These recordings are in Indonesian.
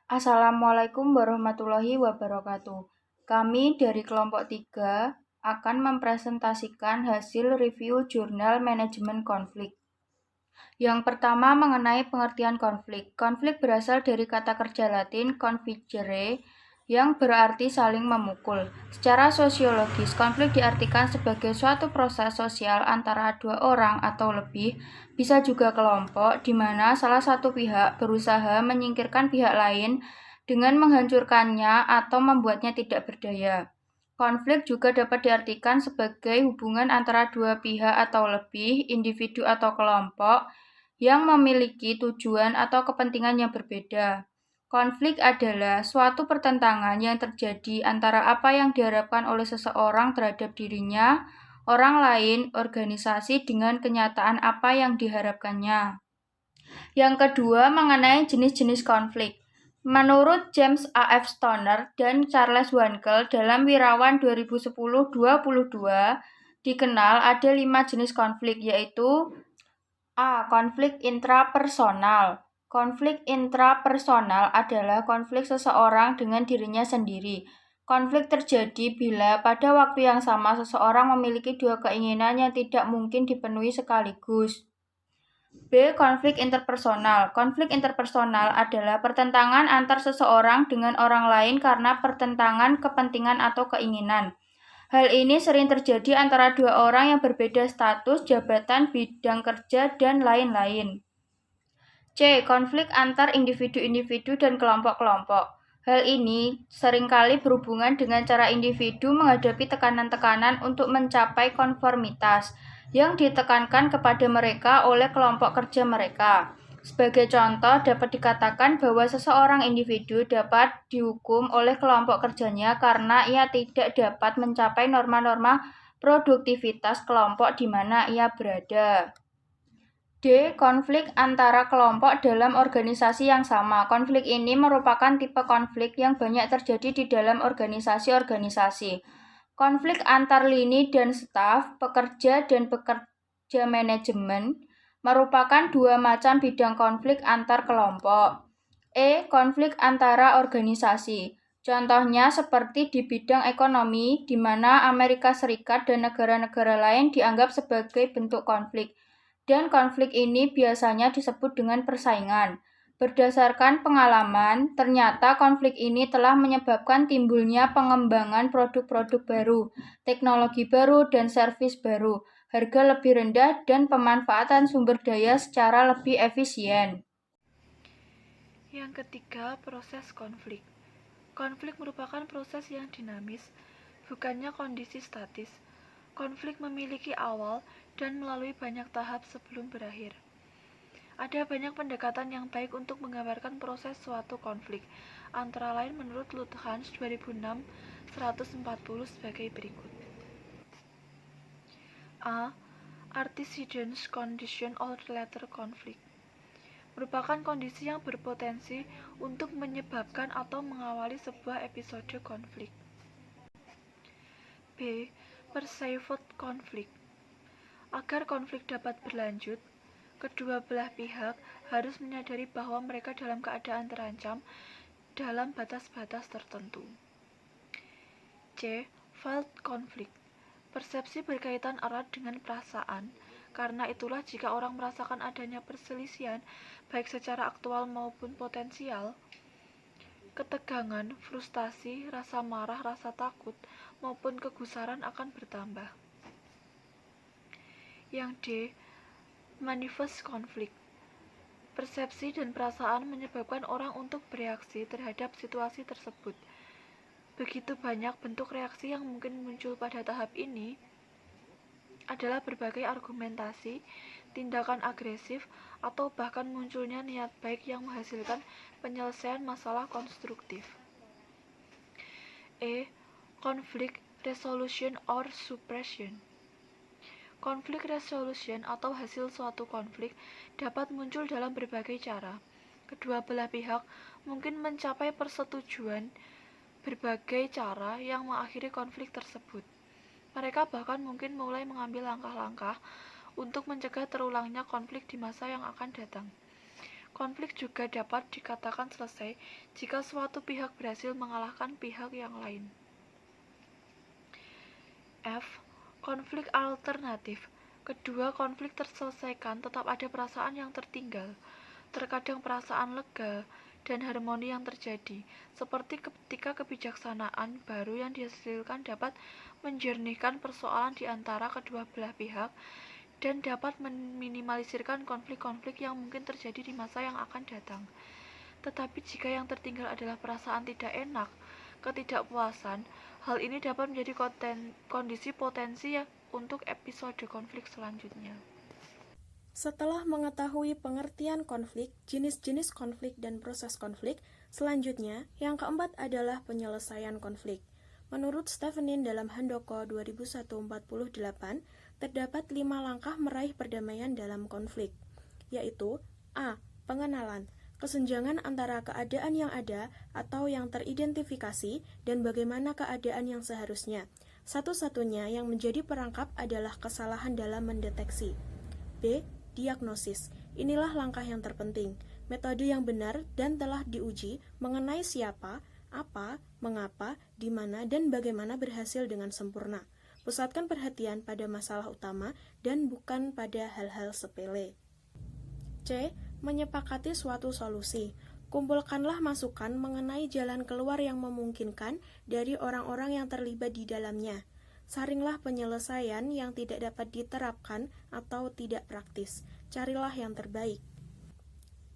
Assalamualaikum warahmatullahi wabarakatuh. Kami dari kelompok 3 akan mempresentasikan hasil review jurnal manajemen konflik. Yang pertama mengenai pengertian konflik. Konflik berasal dari kata kerja Latin configere yang berarti saling memukul. Secara sosiologis, konflik diartikan sebagai suatu proses sosial antara dua orang atau lebih, bisa juga kelompok, di mana salah satu pihak berusaha menyingkirkan pihak lain dengan menghancurkannya atau membuatnya tidak berdaya. Konflik juga dapat diartikan sebagai hubungan antara dua pihak atau lebih, individu atau kelompok, yang memiliki tujuan atau kepentingan yang berbeda. Konflik adalah suatu pertentangan yang terjadi antara apa yang diharapkan oleh seseorang terhadap dirinya, orang lain, organisasi dengan kenyataan apa yang diharapkannya. Yang kedua, mengenai jenis-jenis konflik. Menurut James A. F. Stoner dan Charles Wankel dalam Wirawan 2010-22, dikenal ada 5 jenis konflik, yaitu A. Konflik intrapersonal. Konflik intrapersonal adalah konflik seseorang dengan dirinya sendiri. Konflik terjadi bila pada waktu yang sama seseorang memiliki dua keinginan yang tidak mungkin dipenuhi sekaligus. B. Konflik interpersonal. Konflik interpersonal adalah pertentangan antar seseorang dengan orang lain karena pertentangan kepentingan atau keinginan. Hal ini sering terjadi antara dua orang yang berbeda status, jabatan, bidang kerja, dan lain-lain. C. Konflik antar individu-individu dan kelompok-kelompok. Hal ini seringkali berhubungan dengan cara individu menghadapi tekanan-tekanan untuk mencapai konformitas yang ditekankan kepada mereka oleh kelompok kerja mereka. Sebagai contoh, dapat dikatakan bahwa seseorang individu dapat dihukum oleh kelompok kerjanya karena ia tidak dapat mencapai norma-norma produktivitas kelompok di mana ia berada. D. Konflik antara kelompok dalam organisasi yang sama. Konflik ini merupakan tipe konflik yang banyak terjadi di dalam organisasi-organisasi. Konflik antar lini dan staf, pekerja dan pekerja manajemen merupakan dua macam bidang konflik antar kelompok. E. Konflik antara organisasi. Contohnya seperti di bidang ekonomi, di mana Amerika Serikat dan negara-negara lain dianggap sebagai bentuk konflik. Dan konflik ini biasanya disebut dengan persaingan. Berdasarkan pengalaman, ternyata konflik ini telah menyebabkan timbulnya pengembangan produk-produk baru, teknologi baru, dan servis baru, harga lebih rendah, dan pemanfaatan sumber daya secara lebih efisien. Yang ketiga, proses konflik. Konflik merupakan proses yang dinamis, bukannya kondisi statis. Konflik memiliki awal dan melalui banyak tahap sebelum berakhir. Ada banyak pendekatan yang baik untuk menggambarkan proses suatu konflik, antara lain menurut Luthans 2006-140 sebagai berikut. A. Antecedent condition or later conflict merupakan kondisi yang berpotensi untuk menyebabkan atau mengawali sebuah episode konflik. B. Perceived conflict. Agar konflik dapat berlanjut, kedua belah pihak harus menyadari bahwa mereka dalam keadaan terancam dalam batas-batas tertentu. C. Felt conflict. Persepsi berkaitan erat dengan perasaan. Karena itulah jika orang merasakan adanya perselisihan, baik secara aktual maupun potensial, ketegangan, frustasi, rasa marah, rasa takut, maupun kegusaran akan bertambah. Yang D. Manifest conflict. Persepsi dan perasaan menyebabkan orang untuk bereaksi terhadap situasi tersebut. Begitu banyak bentuk reaksi yang mungkin muncul pada tahap ini adalah berbagai argumentasi, tindakan agresif, atau bahkan munculnya niat baik yang menghasilkan penyelesaian masalah konstruktif. E. Conflict resolution or suppression. Konflik resolution atau hasil suatu konflik dapat muncul dalam berbagai cara. Kedua belah pihak mungkin mencapai persetujuan berbagai cara yang mengakhiri konflik tersebut. Mereka bahkan mungkin mulai mengambil langkah-langkah untuk mencegah terulangnya konflik di masa yang akan datang. Konflik juga dapat dikatakan selesai jika suatu pihak berhasil mengalahkan pihak yang lain. F. Konflik alternatif. Kedua konflik terselesaikan, tetap ada perasaan yang tertinggal. Terkadang perasaan lega dan harmoni yang terjadi, seperti ketika kebijaksanaan baru yang dihasilkan dapat menjernihkan persoalan di antara kedua belah pihak dan dapat meminimalisirkan konflik-konflik yang mungkin terjadi di masa yang akan datang. Tetapi jika yang tertinggal adalah perasaan tidak enak, ketidakpuasan, hal ini dapat menjadi kondisi potensi untuk episode konflik selanjutnya. Setelah mengetahui pengertian konflik, jenis-jenis konflik, dan proses konflik, selanjutnya yang keempat adalah penyelesaian konflik. Menurut Stefanin dalam Handoko 2148, terdapat 5 langkah meraih perdamaian dalam konflik, yaitu A. Pengenalan, kesenjangan antara keadaan yang ada atau yang teridentifikasi dan bagaimana keadaan yang seharusnya. Satu-satunya yang menjadi perangkap adalah kesalahan dalam mendeteksi. B. Diagnosis. Inilah langkah yang terpenting, metode yang benar dan telah diuji mengenai siapa, apa, mengapa, di mana, dan bagaimana berhasil dengan sempurna. Pusatkan perhatian pada masalah utama dan bukan pada hal-hal sepele. C. Menyepakati suatu solusi. Kumpulkanlah masukan mengenai jalan keluar yang memungkinkan dari orang-orang yang terlibat di dalamnya. Saringlah penyelesaian yang tidak dapat diterapkan atau tidak praktis. Carilah yang terbaik.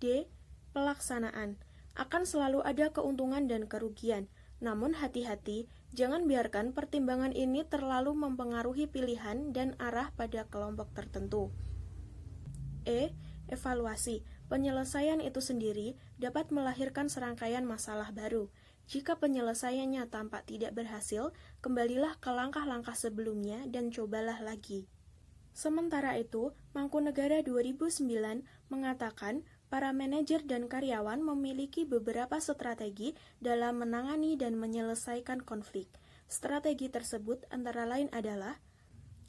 D. Pelaksanaan. Akan selalu ada keuntungan dan kerugian. Namun hati-hati, jangan biarkan pertimbangan ini terlalu mempengaruhi pilihan dan arah pada kelompok tertentu. E. Evaluasi. Penyelesaian itu sendiri dapat melahirkan serangkaian masalah baru. Jika penyelesaiannya tampak tidak berhasil, kembalilah ke langkah-langkah sebelumnya dan cobalah lagi. Sementara itu, Mangkunegara 2009 mengatakan para manajer dan karyawan memiliki beberapa strategi dalam menangani dan menyelesaikan konflik. Strategi tersebut antara lain adalah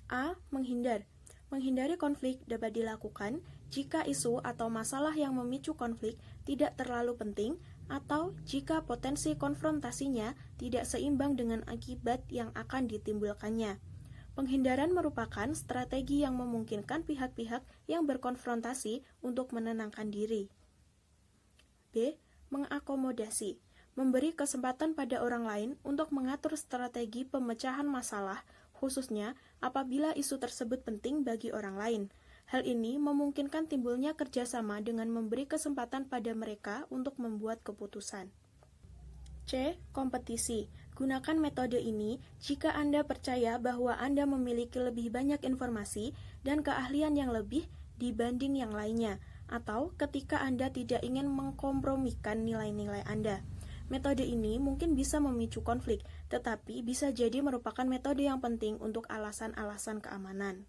A. Menghindar. Menghindari konflik dapat dilakukan jika isu atau masalah yang memicu konflik tidak terlalu penting atau jika potensi konfrontasinya tidak seimbang dengan akibat yang akan ditimbulkannya. Penghindaran merupakan strategi yang memungkinkan pihak-pihak yang berkonfrontasi untuk menenangkan diri. B. Mengakomodasi. Memberi kesempatan pada orang lain untuk mengatur strategi pemecahan masalah, khususnya apabila isu tersebut penting bagi orang lain. Hal ini memungkinkan timbulnya kerjasama dengan memberi kesempatan pada mereka untuk membuat keputusan. C. Kompetisi. Gunakan metode ini jika Anda percaya bahwa Anda memiliki lebih banyak informasi dan keahlian yang lebih dibanding yang lainnya, atau ketika Anda tidak ingin mengkompromikan nilai-nilai Anda. Metode ini mungkin bisa memicu konflik, tetapi bisa jadi merupakan metode yang penting untuk alasan-alasan keamanan.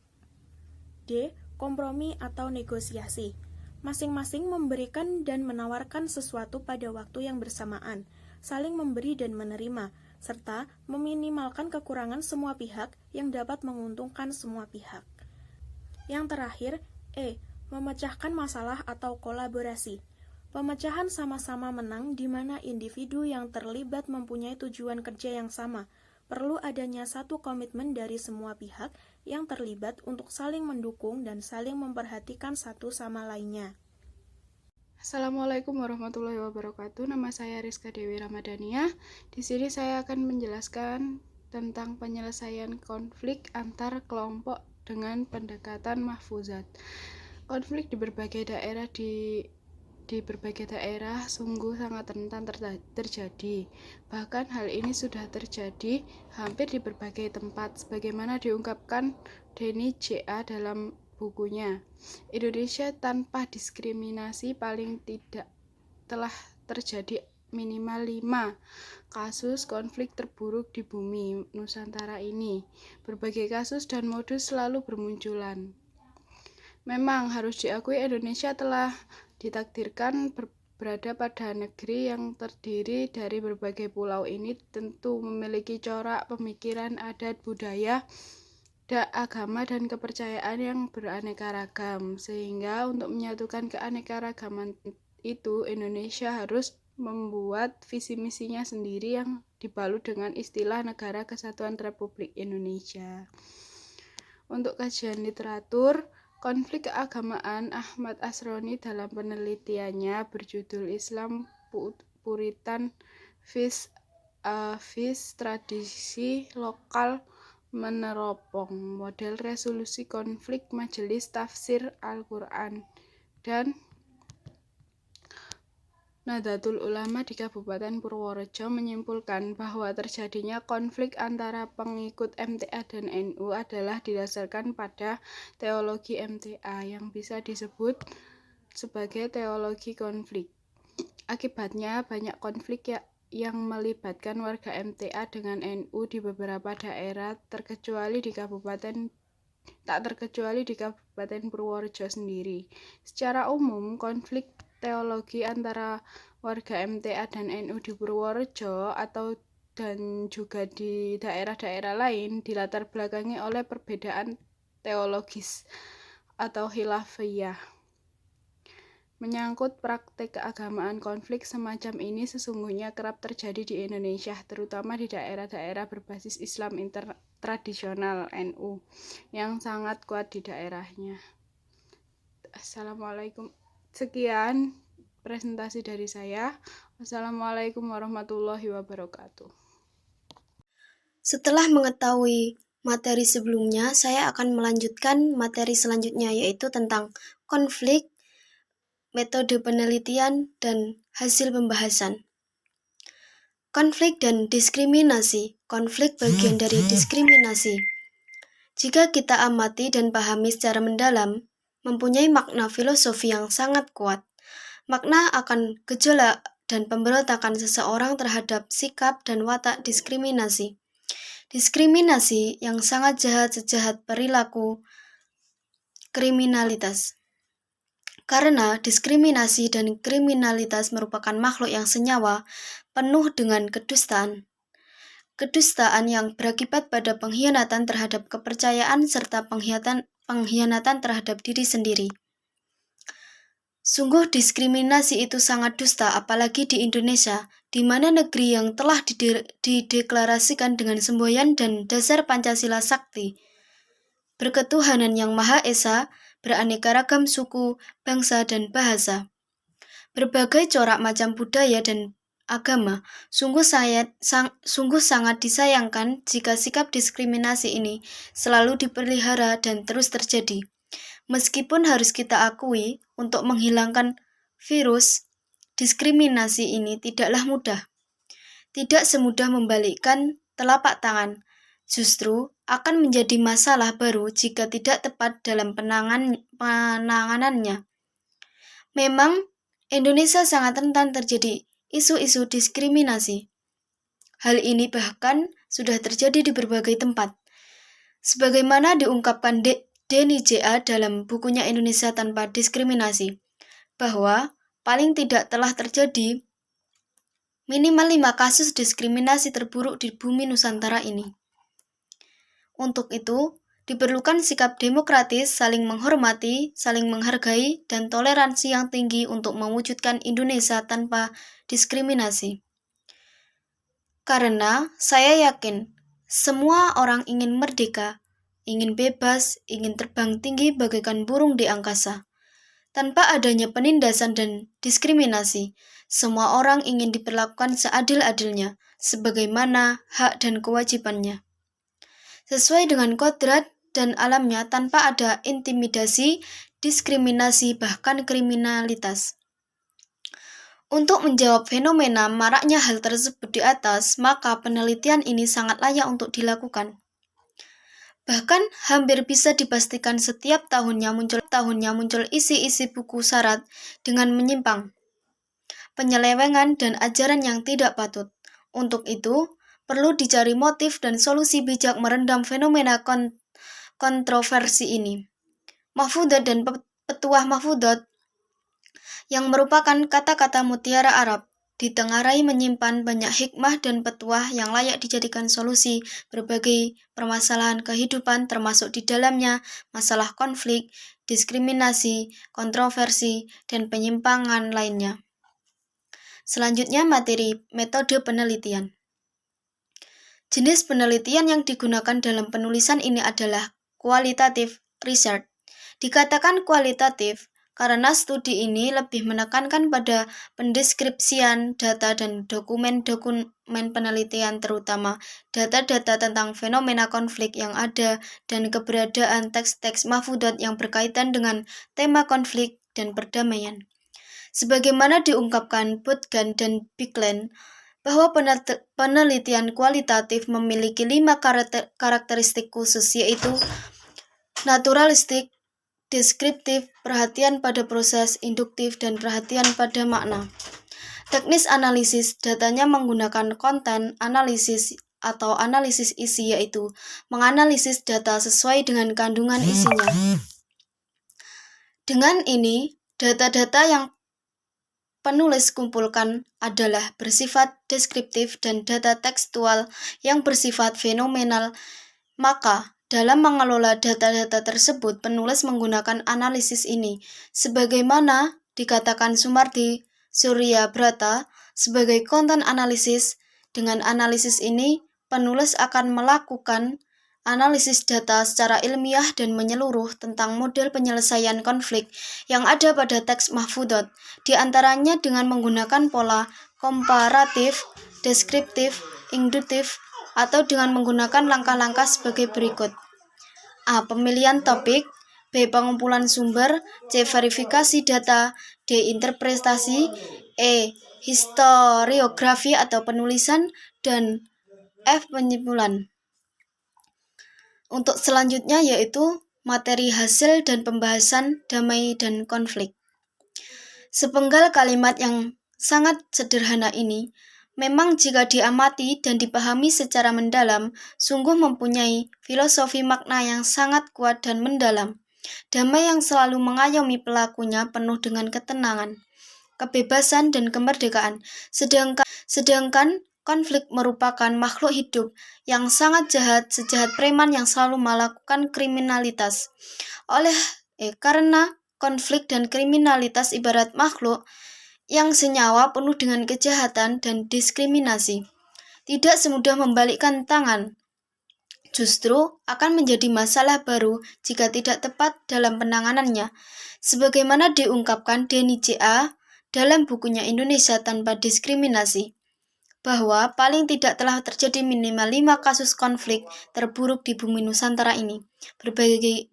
D. Kompromi atau negosiasi. Masing-masing memberikan dan menawarkan sesuatu pada waktu yang bersamaan, saling memberi dan menerima, serta meminimalkan kekurangan semua pihak yang dapat menguntungkan semua pihak. Yang terakhir, E. Memecahkan masalah atau kolaborasi. Pemecahan sama-sama menang di mana individu yang terlibat mempunyai tujuan kerja yang sama. Perlu adanya satu komitmen dari semua pihak yang terlibat untuk saling mendukung dan saling memperhatikan satu sama lainnya. Assalamualaikum warahmatullahi wabarakatuh. Nama saya Rizka Dewi Ramadhania. Di sini saya akan menjelaskan tentang penyelesaian konflik antar kelompok dengan pendekatan mahfuzat. Konflik di berbagai daerah sungguh sangat rentan terjadi. Bahkan hal ini sudah terjadi hampir di berbagai tempat, sebagaimana diungkapkan Denny J.A. dalam bukunya Indonesia Tanpa Diskriminasi. Paling tidak telah terjadi minimal 5 kasus konflik terburuk di bumi Nusantara ini. Berbagai kasus dan modus selalu bermunculan. Memang harus diakui Indonesia telah ditakdirkan berada pada negeri yang terdiri dari berbagai pulau. Ini tentu memiliki corak pemikiran, adat, budaya, agama, dan kepercayaan yang beraneka ragam, sehingga untuk menyatukan keanekaragaman itu Indonesia harus membuat visi misinya sendiri yang dibalut dengan istilah Negara Kesatuan Republik Indonesia. Untuk kajian literatur, konflik keagamaan, Ahmad Asroni dalam penelitiannya berjudul Islam Puritan vs. Tradisi Lokal Meneropong, Model Resolusi Konflik Majelis Tafsir Al-Quran, dan Nahdlatul Ulama di Kabupaten Purworejo menyimpulkan bahwa terjadinya konflik antara pengikut MTA dan NU adalah didasarkan pada teologi MTA yang bisa disebut sebagai teologi konflik. Akibatnya banyak konflik yang melibatkan warga MTA dengan NU di beberapa daerah tak terkecuali di Kabupaten Purworejo sendiri. Secara umum, konflik teologi antara warga MTA dan NU di Purworejo dan juga di daerah-daerah lain dilatar belakangi oleh perbedaan teologis atau khilafiyah. Menyangkut praktek keagamaan, konflik semacam ini sesungguhnya kerap terjadi di Indonesia, terutama di daerah-daerah berbasis Islam tradisional NU yang sangat kuat di daerahnya. Assalamualaikum. Sekian presentasi dari saya. Wassalamualaikum warahmatullahi wabarakatuh. Setelah mengetahui materi sebelumnya, saya akan melanjutkan materi selanjutnya, yaitu tentang konflik, metode penelitian, dan hasil pembahasan. Konflik dan diskriminasi. Konflik bagian dari diskriminasi. Jika kita amati dan pahami secara mendalam, mempunyai makna filosofi yang sangat kuat. Makna akan gejolak dan pemberontakan seseorang terhadap sikap dan watak diskriminasi. Diskriminasi yang sangat jahat sejahat perilaku kriminalitas. Karena diskriminasi dan kriminalitas merupakan makhluk yang senyawa, penuh dengan kedustaan. Kedustaan yang berakibat pada pengkhianatan terhadap kepercayaan serta pengkhianatan terhadap diri sendiri. Sungguh diskriminasi itu sangat dusta, apalagi di Indonesia, di mana negeri yang telah dideklarasikan dengan semboyan dan dasar Pancasila Sakti, berketuhanan yang Maha Esa, beraneka ragam suku, bangsa, dan bahasa, berbagai corak macam budaya dan agama. Sungguh sangat disayangkan jika sikap diskriminasi ini selalu dipelihara dan terus terjadi. Meskipun harus kita akui, untuk menghilangkan virus diskriminasi ini tidaklah mudah. Tidak semudah membalikkan telapak tangan. Justru akan menjadi masalah baru jika tidak tepat dalam penanganannya. Memang Indonesia sangat rentan terjadi isu-isu diskriminasi. Hal ini bahkan sudah terjadi di berbagai tempat. Sebagaimana diungkapkan Denny J.A. dalam bukunya Indonesia Tanpa Diskriminasi, bahwa paling tidak telah terjadi minimal 5 kasus diskriminasi terburuk di bumi Nusantara ini. Untuk itu, diperlukan sikap demokratis, saling menghormati, saling menghargai, dan toleransi yang tinggi untuk mewujudkan Indonesia tanpa diskriminasi. Karena saya yakin semua orang ingin merdeka, ingin bebas, ingin terbang tinggi bagaikan burung di angkasa. Tanpa adanya penindasan dan diskriminasi, semua orang ingin diperlakukan seadil-adilnya, sebagaimana hak dan kewajibannya. Sesuai dengan kodrat dan alamnya tanpa ada intimidasi, diskriminasi, bahkan kriminalitas. Untuk menjawab fenomena maraknya hal tersebut di atas, maka penelitian ini sangat layak untuk dilakukan. Bahkan hampir bisa dipastikan setiap tahunnya muncul isi-isi buku syarat dengan menyimpang, penyelewengan, dan ajaran yang tidak patut. Untuk itu, perlu dicari motif dan solusi bijak meredam fenomena kontroversi ini. Mahfudzat dan petuah Mahfudzat yang merupakan kata-kata mutiara Arab, ditengarai menyimpan banyak hikmah dan petuah yang layak dijadikan solusi berbagai permasalahan kehidupan, termasuk di dalamnya masalah konflik, diskriminasi, kontroversi, dan penyimpangan lainnya. Selanjutnya materi metode penelitian. Jenis penelitian yang digunakan dalam penulisan ini adalah qualitative research. Dikatakan kualitatif karena studi ini lebih menekankan pada pendeskripsian data dan dokumen-dokumen penelitian, terutama data-data tentang fenomena konflik yang ada dan keberadaan teks-teks mahfudzat yang berkaitan dengan tema konflik dan perdamaian. Sebagaimana diungkapkan Botgan dan Bigland, bahwa penelitian kualitatif memiliki 5 karakteristik khusus, yaitu naturalistik, deskriptif, perhatian pada proses, induktif, dan perhatian pada makna. Teknis analisis datanya menggunakan konten analisis atau analisis isi, yaitu menganalisis data sesuai dengan kandungan isinya. Dengan ini, data-data yang penulis kumpulkan adalah bersifat deskriptif dan data tekstual yang bersifat fenomenal. Maka, dalam mengelola data-data tersebut, penulis menggunakan analisis ini. Sebagaimana dikatakan Sumardi Suryabrata sebagai konten analisis, dengan analisis ini, penulis akan melakukan analisis data secara ilmiah dan menyeluruh tentang model penyelesaian konflik yang ada pada teks mahfudzat, di antaranya dengan menggunakan pola komparatif, deskriptif, induktif, atau dengan menggunakan langkah-langkah sebagai berikut. A. Pemilihan topik. B. Pengumpulan sumber. C. Verifikasi data. D. Interpretasi. E. Historiografi atau penulisan. Dan F. Penyimpulan. Untuk selanjutnya yaitu materi hasil dan pembahasan damai dan konflik. Sepenggal kalimat yang sangat sederhana ini, memang jika diamati dan dipahami secara mendalam, sungguh mempunyai filosofi makna yang sangat kuat dan mendalam. Damai yang selalu mengayomi pelakunya penuh dengan ketenangan, kebebasan, dan kemerdekaan. Sedangkan konflik merupakan makhluk hidup yang sangat jahat, sejahat preman yang selalu melakukan kriminalitas. Karena konflik dan kriminalitas ibarat makhluk yang senyawa penuh dengan kejahatan dan diskriminasi. Tidak semudah membalikkan tangan. Justru akan menjadi masalah baru jika tidak tepat dalam penanganannya. Sebagaimana diungkapkan Denny J.A. dalam bukunya Indonesia Tanpa Diskriminasi, bahwa paling tidak telah terjadi minimal 5 kasus konflik terburuk di bumi Nusantara ini.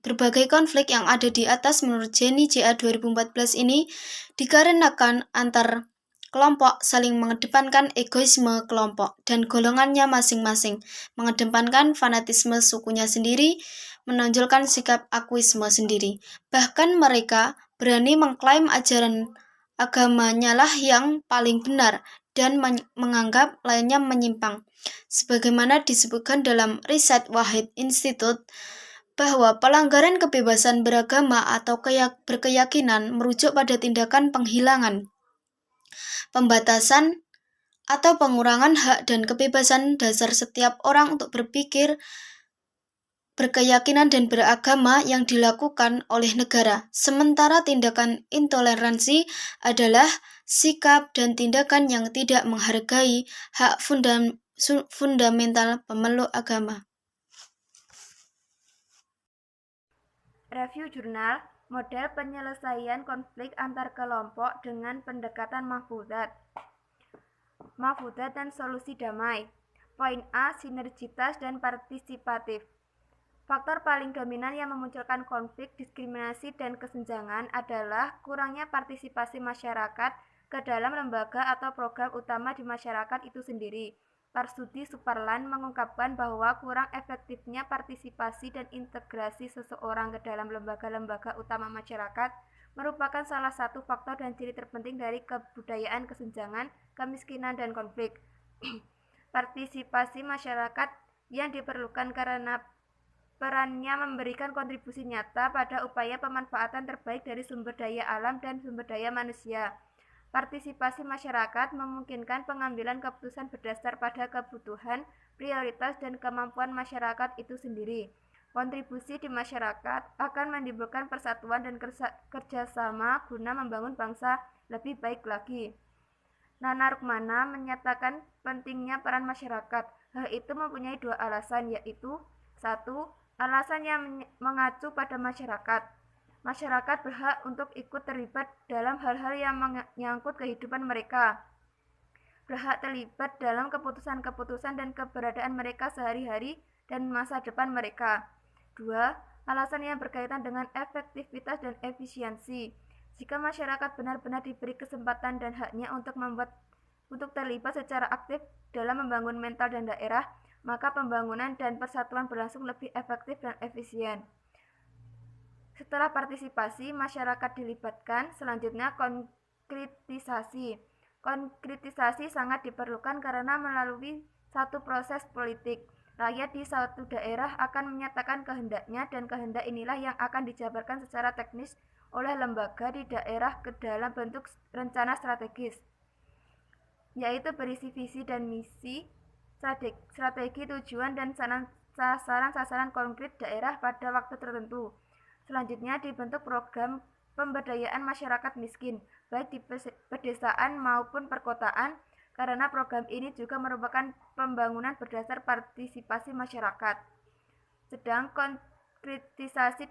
Berbagai konflik yang ada di atas menurut Denny J.A. 2014 ini dikarenakan antar kelompok saling mengedepankan egoisme kelompok dan golongannya masing-masing, mengedepankan fanatisme sukunya sendiri, menonjolkan sikap akuisme sendiri. Bahkan mereka berani mengklaim ajaran agamanya lah yang paling benar dan menganggap lainnya menyimpang. Sebagaimana disebutkan dalam riset Wahid Institute, bahwa pelanggaran kebebasan beragama atau berkeyakinan merujuk pada tindakan penghilangan, pembatasan, atau pengurangan hak dan kebebasan dasar setiap orang untuk berpikir, berkeyakinan, dan beragama yang dilakukan oleh negara. Sementara tindakan intoleransi adalah sikap dan tindakan yang tidak menghargai hak fundamental pemeluk agama. Review jurnal, model penyelesaian konflik antar kelompok dengan pendekatan mahfudzat dan solusi damai. Poin A, sinergitas dan partisipatif. Faktor paling dominan yang memunculkan konflik, diskriminasi, dan kesenjangan adalah kurangnya partisipasi masyarakat ke dalam lembaga atau program utama di masyarakat itu sendiri. Parsudi Suparlan mengungkapkan bahwa kurang efektifnya partisipasi dan integrasi seseorang ke dalam lembaga-lembaga utama masyarakat merupakan salah satu faktor dan ciri terpenting dari kebudayaan kesenjangan, kemiskinan, dan konflik. Partisipasi masyarakat yang diperlukan karena perannya memberikan kontribusi nyata pada upaya pemanfaatan terbaik dari sumber daya alam dan sumber daya manusia. Partisipasi masyarakat memungkinkan pengambilan keputusan berdasar pada kebutuhan, prioritas, dan kemampuan masyarakat itu sendiri. kontribusi di masyarakat akan menimbulkan persatuan dan kerjasama guna membangun bangsa lebih baik lagi. Nana Rukmana menyatakan pentingnya peran masyarakat. Hal itu mempunyai dua alasan, yaitu: satu, alasan yang mengacu pada masyarakat. Masyarakat berhak untuk ikut terlibat dalam hal-hal yang menyangkut kehidupan mereka, berhak terlibat dalam keputusan-keputusan dan keberadaan mereka sehari-hari dan masa depan mereka. Dua, alasan yang berkaitan dengan efektivitas dan efisiensi. Jika masyarakat benar-benar diberi kesempatan dan haknya untuk terlibat secara aktif dalam membangun mental dan daerah, maka pembangunan dan persatuan berlangsung lebih efektif dan efisien. Setelah partisipasi, masyarakat dilibatkan. Selanjutnya, konkretisasi. Konkretisasi sangat diperlukan karena melalui satu proses politik, rakyat di suatu daerah akan menyatakan kehendaknya, dan kehendak inilah yang akan dijabarkan secara teknis oleh lembaga di daerah ke dalam bentuk rencana strategis, yaitu berisi visi dan misi, strategi, tujuan, dan sasaran-sasaran konkret daerah pada waktu tertentu. Selanjutnya dibentuk program pemberdayaan masyarakat miskin, baik di pedesaan maupun perkotaan, karena program ini juga merupakan pembangunan berdasar partisipasi masyarakat. Sedang konkretisasi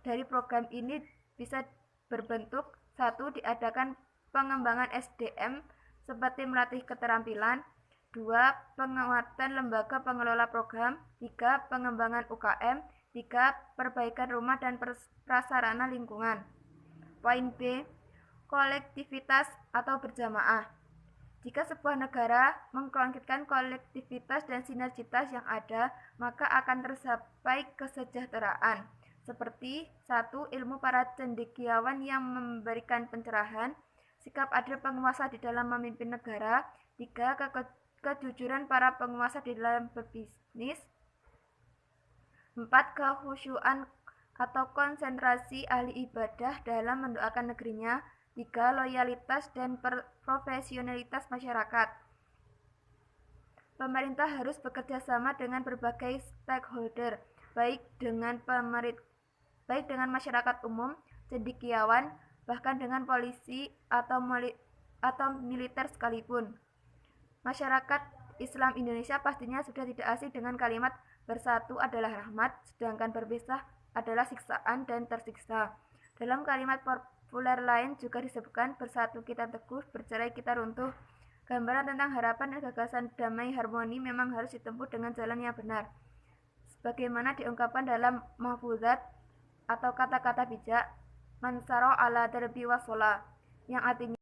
dari program ini bisa berbentuk: satu, diadakan pengembangan SDM seperti melatih keterampilan; dua, penguatan lembaga pengelola program; tiga, pengembangan UKM; tiga, perbaikan rumah dan prasarana lingkungan. Poin B, kolektivitas atau berjamaah. Jika sebuah negara mengkonkretkan kolektivitas dan sinergitas yang ada, maka akan tercapai kesejahteraan. Seperti: satu, ilmu para cendekiawan yang memberikan pencerahan; sikap adil penguasa di dalam memimpin negara; tiga, kejujuran para penguasa di dalam berbisnis; empat, kekhusyuan atau konsentrasi ahli ibadah dalam mendoakan negerinya; tiga, loyalitas dan profesionalitas masyarakat. Pemerintah harus bekerja sama dengan berbagai stakeholder, baik dengan masyarakat umum, cendekiawan, bahkan dengan polisi atau militer sekalipun. Masyarakat Islam Indonesia pastinya sudah tidak asing dengan kalimat bersatu adalah rahmat, sedangkan berpisah adalah siksaan dan tersiksa. Dalam kalimat populer lain juga disebutkan bersatu kita teguh, bercerai kita runtuh. Gambaran tentang harapan dan gagasan damai harmoni memang harus ditempuh dengan jalan yang benar, sebagaimana diungkapkan dalam mahfuzat atau kata-kata bijak, mansaro ala darbi wasola, yang artinya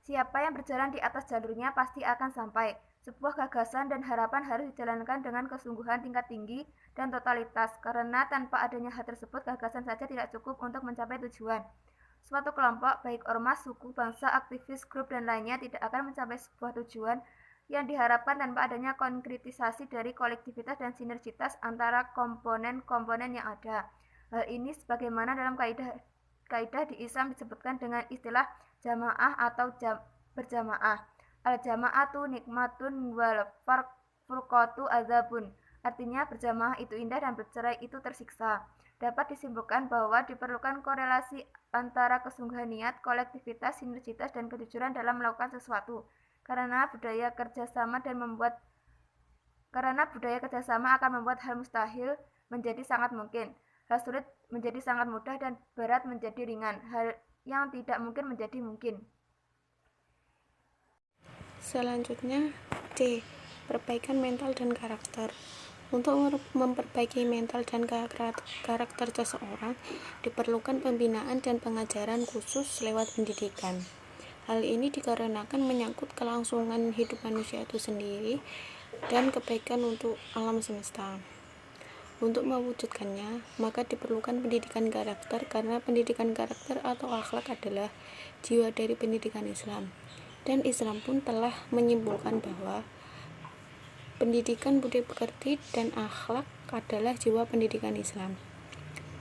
siapa yang berjalan di atas jalurnya pasti akan sampai. Sebuah gagasan dan harapan harus dijalankan dengan kesungguhan tingkat tinggi dan totalitas, karena tanpa adanya hal tersebut, gagasan saja tidak cukup untuk mencapai tujuan. Suatu kelompok, baik ormas, suku, bangsa, aktivis, grup, dan lainnya, tidak akan mencapai sebuah tujuan yang diharapkan tanpa adanya konkretisasi dari kolektivitas dan sinergitas antara komponen-komponen yang ada. Hal ini sebagaimana dalam kaidah di Islam disebutkan dengan istilah jamaah atau berjamaah. Al-jama'atu nikmatun wal furqatu azabun. Artinya berjamaah itu indah dan bercerai itu tersiksa. Dapat disimpulkan bahwa diperlukan korelasi antara kesungguhan niat, kolektivitas, sinergitas, dan kejujuran dalam melakukan sesuatu. Karena budaya kerjasama akan membuat hal mustahil menjadi sangat mungkin, hal sulit menjadi sangat mudah, dan berat menjadi ringan, hal yang tidak mungkin menjadi mungkin. Selanjutnya, C. Perbaikan mental dan karakter. Untuk memperbaiki mental dan karakter seseorang, diperlukan pembinaan dan pengajaran khusus lewat pendidikan. Hal ini dikarenakan menyangkut kelangsungan hidup manusia itu sendiri dan kebaikan untuk alam semesta. Untuk mewujudkannya, maka diperlukan pendidikan karakter, karena pendidikan karakter atau akhlak adalah jiwa dari pendidikan Islam. Dan Islam pun telah menyimpulkan bahwa pendidikan budi pekerti dan akhlak adalah jiwa pendidikan Islam.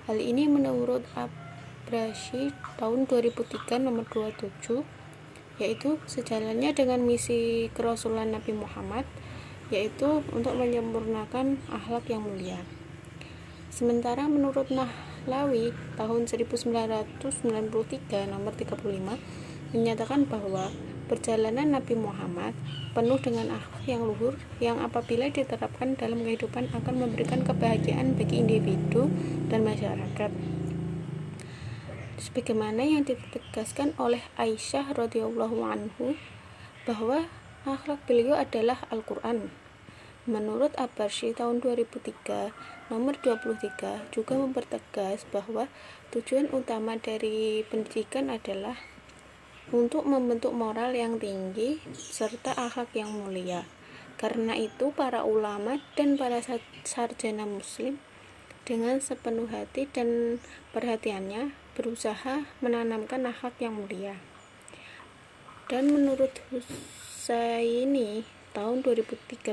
Hal ini menurut Abrashi tahun 2003 nomor 27, yaitu sejalannya dengan misi kerasulan Nabi Muhammad yaitu untuk menyempurnakan akhlak yang mulia. Sementara menurut Nahlawi tahun 1993 nomor 35 menyatakan bahwa perjalanan Nabi Muhammad penuh dengan akhlak yang luhur yang apabila diterapkan dalam kehidupan akan memberikan kebahagiaan bagi individu dan masyarakat. Sebagaimana yang ditegaskan oleh Aisyah radhiyallahu anhu bahwa akhlak beliau adalah Al-Quran. Menurut Abarsy tahun 2003 nomor 23 juga mempertegas bahwa tujuan utama dari pendidikan adalah untuk membentuk moral yang tinggi serta akhlak yang mulia. Karena itu para ulama dan para sarjana muslim dengan sepenuh hati dan perhatiannya berusaha menanamkan akhlak yang mulia. Dan menurut Husaini tahun 2013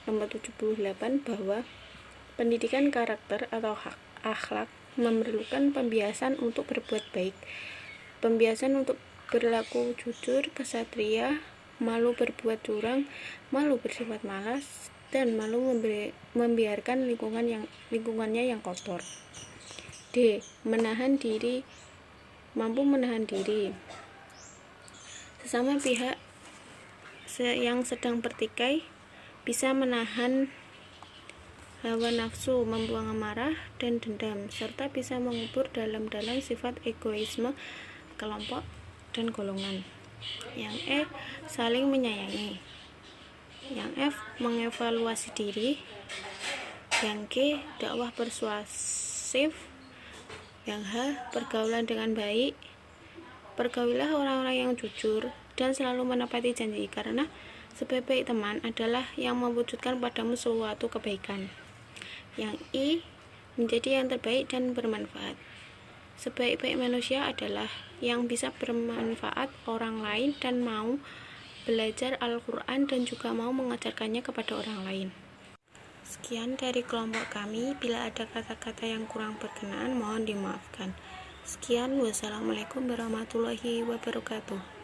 nomor 78 bahwa pendidikan karakter atau akhlak memerlukan pembiasan untuk berbuat baik, pembiasan untuk berlaku jujur, kesatria, malu berbuat curang, malu bersifat malas, dan malu membiarkan lingkungannya yang kotor. D. Mampu menahan diri. Sesama pihak yang sedang bertikai bisa menahan hawa nafsu, membuang amarah dan dendam, serta bisa mengubur dalam-dalam sifat egoisme kelompok dan golongan. Yang E. Saling menyayangi. Yang F. Mengevaluasi diri. Yang G. Dakwah persuasif. Yang H. Pergaulan dengan baik. Pergaulilah orang-orang yang jujur dan selalu menepati janji, karena sebaik-baik teman adalah yang mewujudkan padamu suatu kebaikan. Yang I. Menjadi yang terbaik dan bermanfaat. Sebaik-baik manusia adalah yang bisa bermanfaat orang lain dan mau belajar Al-Quran dan juga mau mengajarkannya kepada orang lain. Sekian dari kelompok kami. Bila ada kata-kata yang kurang berkenan, mohon dimaafkan. Sekian, wassalamualaikum warahmatullahi wabarakatuh.